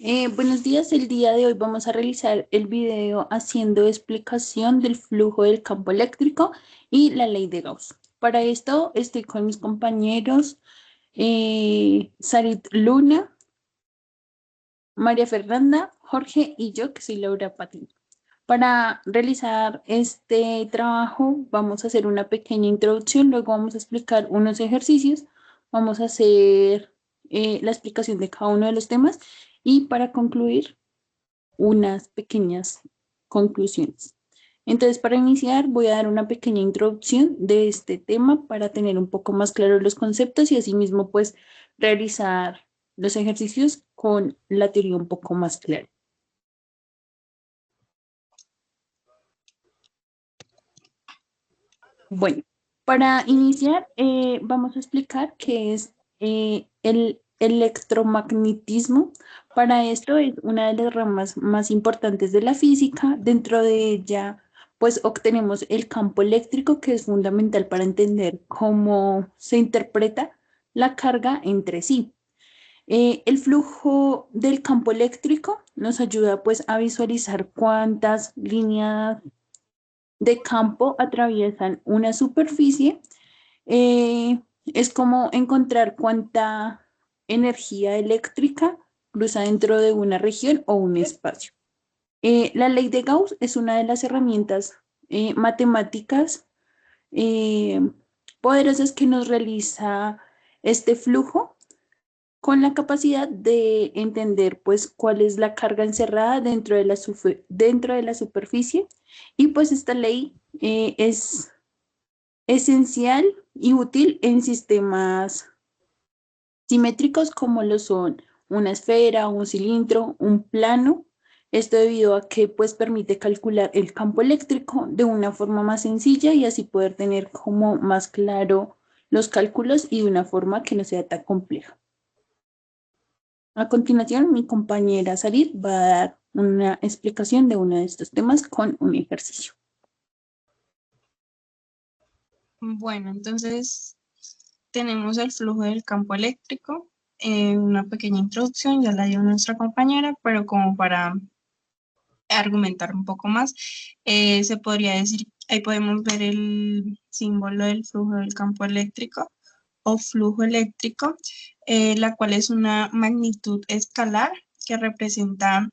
Buenos días, el día de hoy vamos a realizar el video haciendo explicación del flujo del campo eléctrico y la ley de Gauss. Para esto estoy con mis compañeros Sarit Luna, María Fernanda, Jorge y yo, que soy Laura Patín. Para realizar este trabajo vamos a hacer una pequeña introducción, luego vamos a explicar unos ejercicios, vamos a hacer la explicación de cada uno de los temas y para concluir unas pequeñas conclusiones. Entonces, para iniciar, voy a dar una pequeña introducción de este tema para tener un poco más claros los conceptos y asimismo, pues, realizar los ejercicios con la teoría un poco más clara. Bueno, para iniciar, vamos a explicar qué es el electromagnetismo. Para esto es una de las ramas más importantes de la física. Dentro de ella, pues obtenemos el campo eléctrico, que es fundamental para entender cómo se interpreta la carga entre sí. El flujo del campo eléctrico nos ayuda pues a visualizar cuántas líneas de campo atraviesan una superficie. Es como encontrar cuánta energía eléctrica cruza dentro de una región o un espacio. La ley de Gauss es una de las herramientas matemáticas eh, poderosas que nos realiza este flujo con la capacidad de entender pues cuál es la carga encerrada dentro de la superficie y pues esta ley es esencial y útil en sistemas simétricos como lo son una esfera, un cilindro, un plano. Esto debido a que pues permite calcular el campo eléctrico de una forma más sencilla y así poder tener como más claro los cálculos y de una forma que no sea tan compleja. A continuación, mi compañera Sarit va a dar una explicación de uno de estos temas con un ejercicio. Bueno, entonces tenemos el flujo del campo eléctrico. Una pequeña introducción ya la dio nuestra compañera, pero como para argumentar un poco más, se podría decir, ahí podemos ver el símbolo del flujo del campo eléctrico o flujo eléctrico, la cual es una magnitud escalar que representa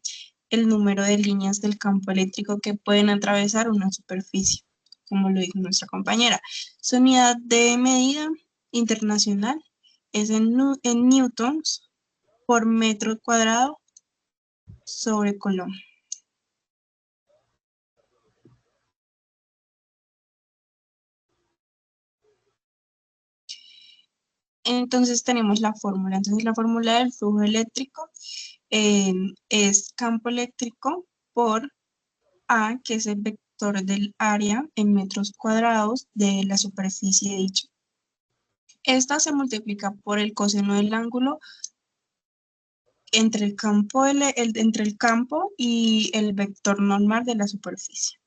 el número de líneas del campo eléctrico que pueden atravesar una superficie, como lo dijo nuestra compañera. Su unidad de medida internacional es en newtons por metro cuadrado sobre coulomb. Entonces tenemos la fórmula. Entonces la fórmula del flujo eléctrico es campo eléctrico por A, que es el vector del área en metros cuadrados de la superficie dicha. Esta se multiplica por el coseno del ángulo entre el campo y el vector normal de la superficie.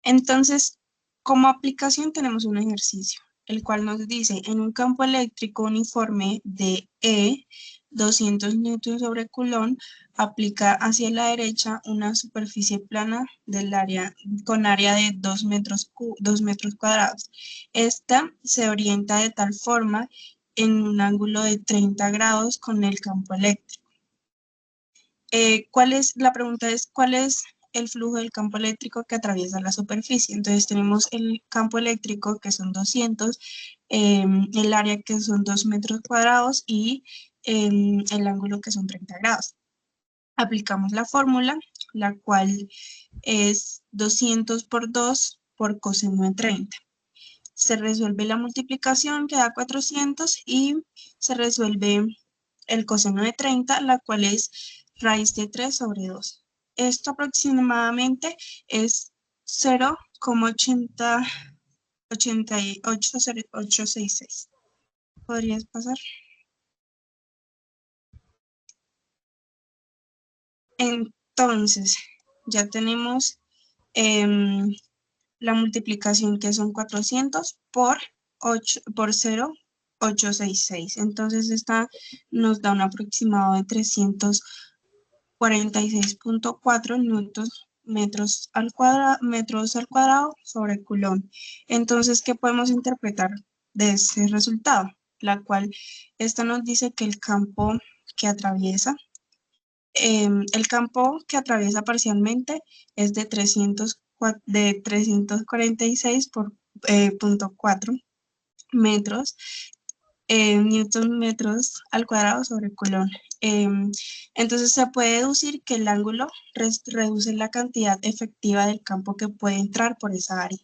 Entonces, como aplicación tenemos un ejercicio, el cual nos dice, en un campo eléctrico uniforme de E, 200 newtons sobre coulomb, aplica hacia la derecha una superficie plana del área, con área de 2 metros cuadrados. Esta se orienta de tal forma en un ángulo de 30 grados con el campo eléctrico. La pregunta es, ¿cuál es el flujo del campo eléctrico que atraviesa la superficie? Entonces tenemos el campo eléctrico que son 200, el área que son 2 metros cuadrados y el ángulo que son 30 grados. Aplicamos la fórmula, la cual es 200 por 2 por coseno de 30. Se resuelve la multiplicación, queda 400 y se resuelve el coseno de 30, la cual es raíz de 3 sobre 2. Esto aproximadamente es 0,8866. ¿Podrías pasar? Entonces, ya tenemos la multiplicación que son 400 por 0,8866. 866. Entonces esta nos da un aproximado de 346.4 metros al cuadrado sobre Coulomb. Entonces, ¿qué podemos interpretar de ese resultado? La cual, esta nos dice que el campo que atraviesa parcialmente es de 346 por punto 4 metros, newton metros al cuadrado sobre Coulomb. Entonces se puede deducir que el ángulo reduce la cantidad efectiva del campo que puede entrar por esa área.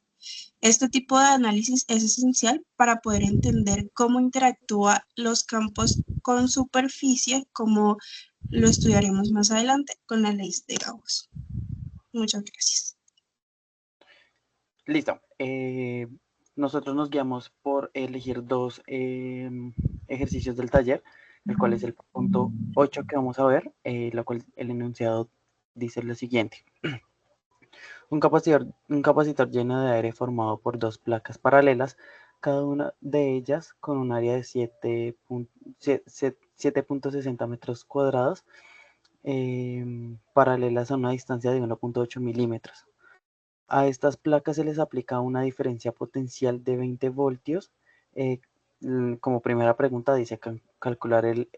Este tipo de análisis es esencial para poder entender cómo interactúan los campos con superficie, como lo estudiaremos más adelante con la ley de Gauss. Muchas gracias. Listo. Nosotros nos guiamos por elegir dos ejercicios del taller, el cual es el punto 8 que vamos a ver, lo cual el enunciado dice lo siguiente. Un capacitor lleno de aire formado por dos placas paralelas, cada una de ellas con un área de 7.60 metros cuadrados, paralelas a una distancia de 1.8 milímetros. A estas placas se les aplica una diferencia potencial de 20 voltios. Como primera pregunta dice calcular el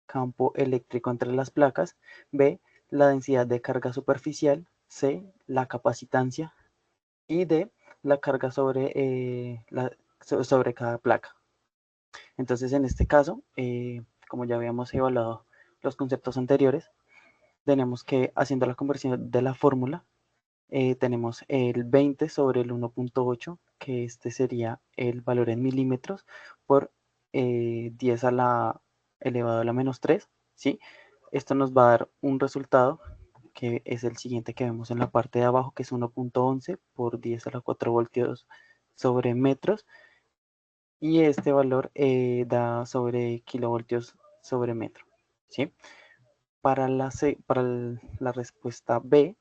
campo eléctrico entre las placas. B, la densidad de carga superficial. C, la capacitancia. Y D, la carga sobre cada placa. Entonces, en este caso, como ya habíamos evaluado los conceptos anteriores, tenemos que, haciendo la conversión de la fórmula, tenemos el 20 sobre el 1.8, que este sería el valor en milímetros por 10 a la elevado a la menos 3, ¿sí? Esto nos va a dar un resultado que es el siguiente que vemos en la parte de abajo, que es 1.11 por 10 a la 4 voltios sobre metros, y este valor da sobre kilovoltios sobre metro, ¿sí? Para la respuesta B,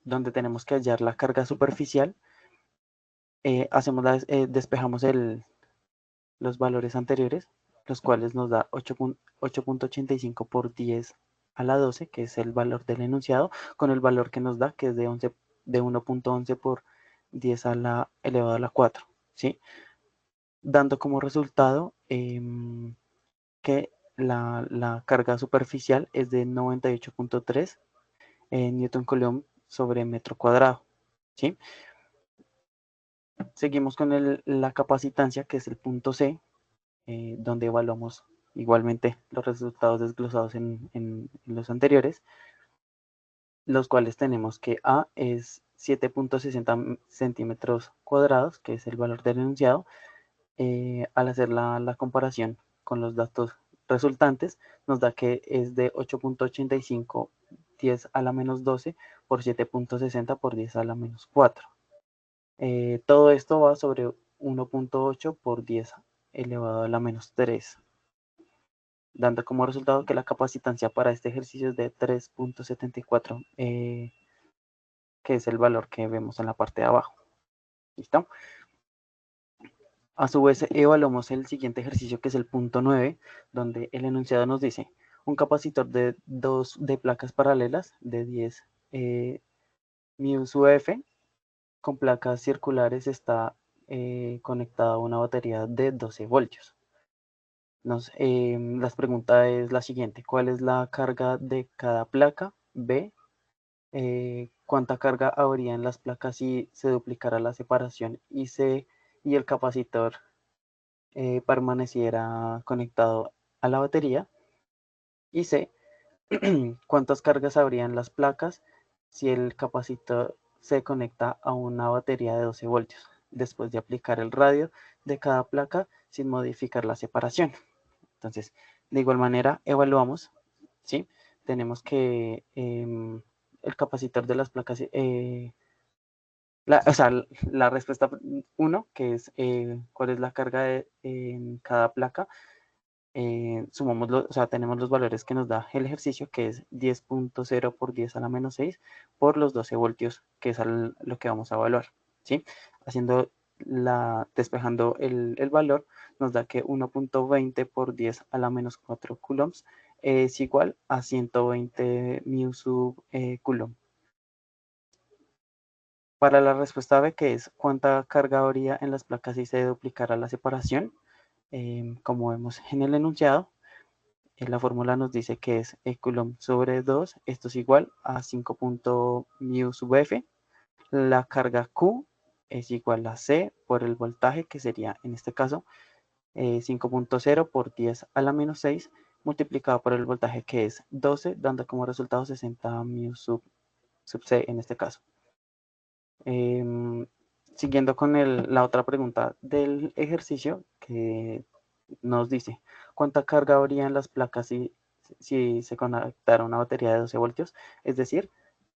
donde tenemos que hallar la carga superficial, despejamos los valores anteriores, los cuales nos da 8.85 por 10 a la 12, que es el valor del enunciado, con el valor que nos da, que es de 1.11 por 10 a la elevado a la 4, ¿sí? Dando como resultado que la carga superficial es de 98.3 Newton Coulomb sobre metro cuadrado, ¿sí? Seguimos con la capacitancia, que es el punto C, donde evaluamos igualmente los resultados desglosados en los anteriores, los cuales tenemos que A es 7.60 centímetros cuadrados, que es el valor del enunciado. Al hacer la comparación con los datos resultantes, nos da que es de 8.85 10 a la menos 12 por 7.60 por 10 a la menos 4. Todo esto va sobre 1.8 por 10 elevado a la menos 3, dando como resultado que la capacitancia para este ejercicio es de 3.74, que es el valor que vemos en la parte de abajo. ¿Listo? A su vez, evaluamos el siguiente ejercicio, que es el punto 9, donde el enunciado nos dice: un capacitor de placas paralelas de 10 μ UF con placas circulares está conectado a una batería de 12 voltios. La pregunta es la siguiente: ¿cuál es la carga de cada placa? B, ¿cuánta carga habría en las placas si se duplicara la separación? Y C, y el capacitor permaneciera conectado a la batería. Y C, ¿cuántas cargas habría en las placas si el capacitor se conecta a una batería de 12 voltios después de aplicar el radio de cada placa sin modificar la separación? Entonces, de igual manera, evaluamos, ¿sí? Tenemos que el capacitor de las placas, la respuesta 1, que es cuál es la carga en cada placa, tenemos los valores que nos da el ejercicio, que es 10.0 por 10 a la menos 6 por los 12 voltios, que es lo que vamos a evaluar, ¿sí? Haciendo despejando el valor, nos da que 1.20 por 10 a la menos 4 coulombs es igual a 120 μ sub coulomb. Para la respuesta B, que es cuánta carga habría en las placas si se duplicara la separación, como vemos en el enunciado, la fórmula nos dice que es coulomb sobre 2, esto es igual a 5.μ sub F. La carga Q es igual a C por el voltaje, que sería en este caso 5.0 por 10 a la menos 6, multiplicado por el voltaje, que es 12, dando como resultado 60 μ sub C en este caso. Siguiendo con la otra pregunta del ejercicio, que nos dice cuánta carga habría en las placas si se conectara una batería de 12 voltios, es decir,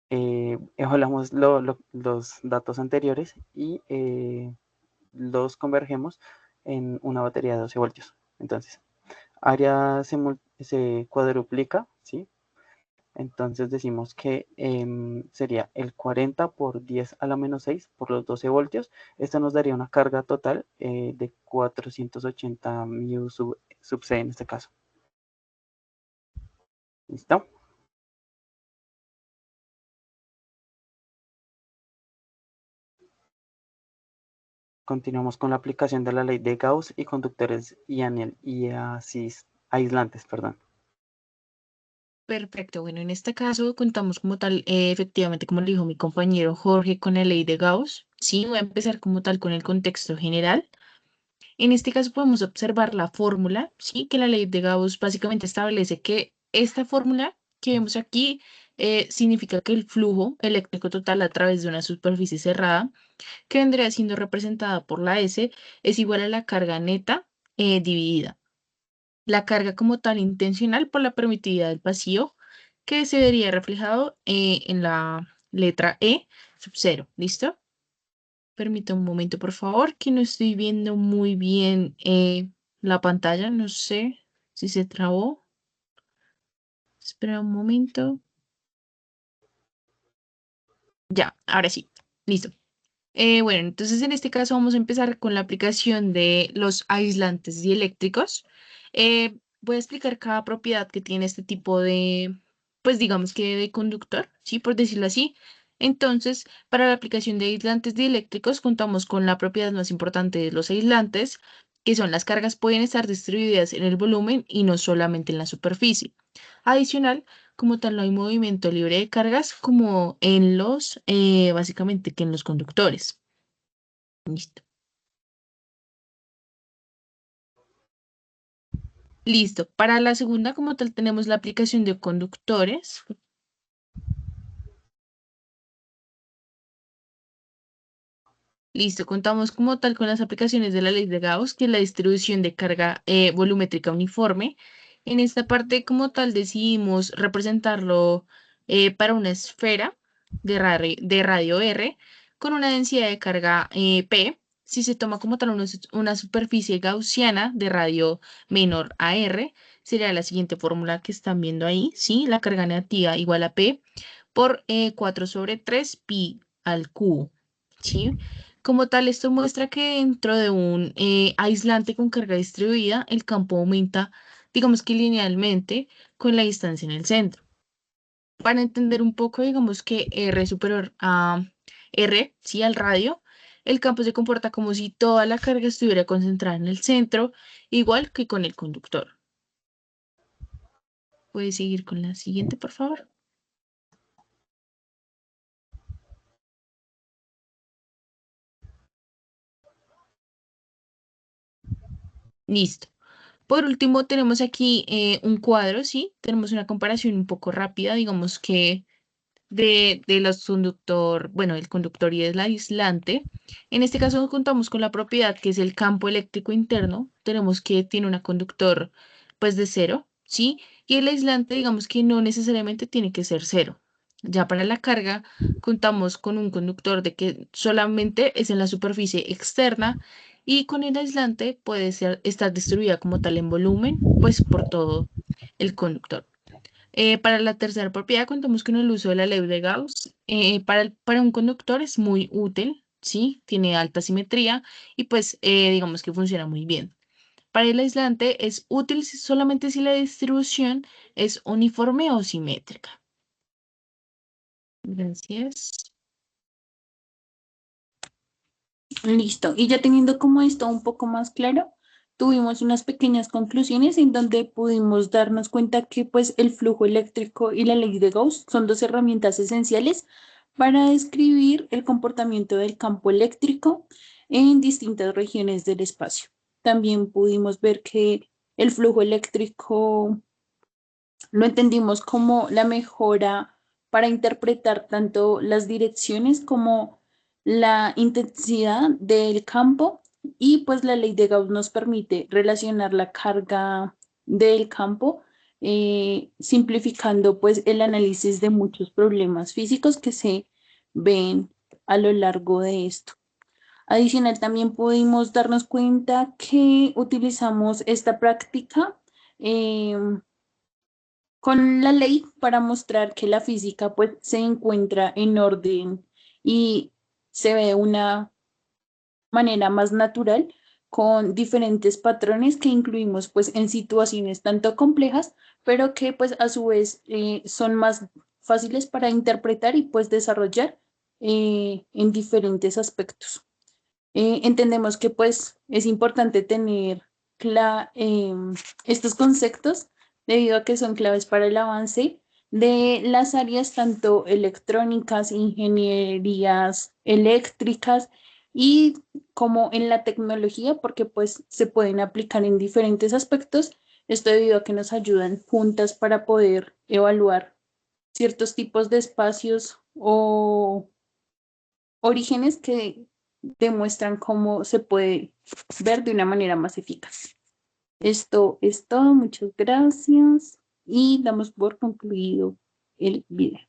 evaluamos los datos anteriores y los convergemos en una batería de 12 voltios. Entonces, área se cuadruplica, ¿sí? Entonces decimos que sería el 40 por 10 a la menos 6 por los 12 voltios. Esto nos daría una carga total de 480 μ sub C en este caso. ¿Listo? Continuamos con la aplicación de la ley de Gauss y conductores y aislantes, perdón. Perfecto, bueno, en este caso contamos como tal, efectivamente, como le dijo mi compañero Jorge, con la ley de Gauss. Sí, voy a empezar como tal con el contexto general. En este caso podemos observar la fórmula, sí, que la ley de Gauss básicamente establece que esta fórmula que vemos aquí significa que el flujo eléctrico total a través de una superficie cerrada, que vendría siendo representada por la S, es igual a la carga neta dividida la carga como tal intencional por la permitividad del vacío, que se vería reflejado en la letra E sub 0. ¿Listo? Permítame un momento, por favor, que no estoy viendo muy bien la pantalla. No sé si se trabó. Espera un momento. Ya, ahora sí. Listo. Bueno, entonces en este caso vamos a empezar con la aplicación de los aislantes dieléctricos. Voy a explicar cada propiedad que tiene este tipo de, pues digamos que de conductor, ¿sí? Por decirlo así. Entonces, para la aplicación de aislantes dieléctricos contamos con la propiedad más importante de los aislantes, que son las cargas pueden estar distribuidas en el volumen y no solamente en la superficie. Adicional, como tal, no hay movimiento libre de cargas como en los, básicamente que en los conductores. Listo. Listo. Para la segunda, como tal, tenemos la aplicación de conductores. Listo. Contamos como tal con las aplicaciones de la ley de Gauss, que es la distribución de carga volumétrica uniforme. En esta parte, como tal, decidimos representarlo para una esfera de radio R con una densidad de carga P. Si se toma como tal una superficie gaussiana de radio menor a R, sería la siguiente fórmula que están viendo ahí, ¿sí? La carga negativa igual a P por 4 sobre 3 pi al cubo, ¿sí? Como tal, esto muestra que dentro de un aislante con carga distribuida, el campo aumenta, digamos que linealmente, con la distancia en el centro. Para entender un poco, digamos que R superior a R, sí, al radio, el campo se comporta como si toda la carga estuviera concentrada en el centro, igual que con el conductor. ¿Puedes seguir con la siguiente, por favor? Listo. Por último, tenemos aquí un cuadro, ¿sí? Tenemos una comparación un poco rápida, digamos que de los conductor, bueno, el conductor y el aislante. En este caso contamos con la propiedad que es el campo eléctrico interno. Tenemos que tiene una conductor pues de cero, ¿sí? Y el aislante, digamos que no necesariamente tiene que ser cero. Ya para la carga, contamos con un conductor de que solamente es en la superficie externa y con el aislante puede estar distribuida como tal en volumen, pues por todo el conductor. Para la tercera propiedad contamos con el uso de la ley de Gauss. Para un conductor es muy útil, ¿sí? Tiene alta simetría y pues digamos que funciona muy bien. Para el aislante es útil solamente si la distribución es uniforme o simétrica. Gracias. Listo. Y ya teniendo como esto un poco más claro, tuvimos unas pequeñas conclusiones en donde pudimos darnos cuenta que pues el flujo eléctrico y la ley de Gauss son dos herramientas esenciales para describir el comportamiento del campo eléctrico en distintas regiones del espacio. También pudimos ver que el flujo eléctrico lo entendimos como la mejora para interpretar tanto las direcciones como la intensidad del campo y pues la ley de Gauss nos permite relacionar la carga del campo, simplificando pues el análisis de muchos problemas físicos que se ven a lo largo de esto. Adicional, también pudimos darnos cuenta que utilizamos esta práctica con la ley para mostrar que la física pues se encuentra en orden y se ve de una manera más natural con diferentes patrones que incluimos pues en situaciones tanto complejas, pero que pues a su vez son más fáciles para interpretar y pues desarrollar en diferentes aspectos. Entendemos que pues es importante tener estos conceptos debido a que son claves para el avance de las áreas tanto electrónicas, ingenierías eléctricas y como en la tecnología, porque pues se pueden aplicar en diferentes aspectos. Esto debido a que nos ayudan juntas para poder evaluar ciertos tipos de espacios o orígenes que demuestran cómo se puede ver de una manera más eficaz. Esto es todo, muchas gracias y damos por concluido el video.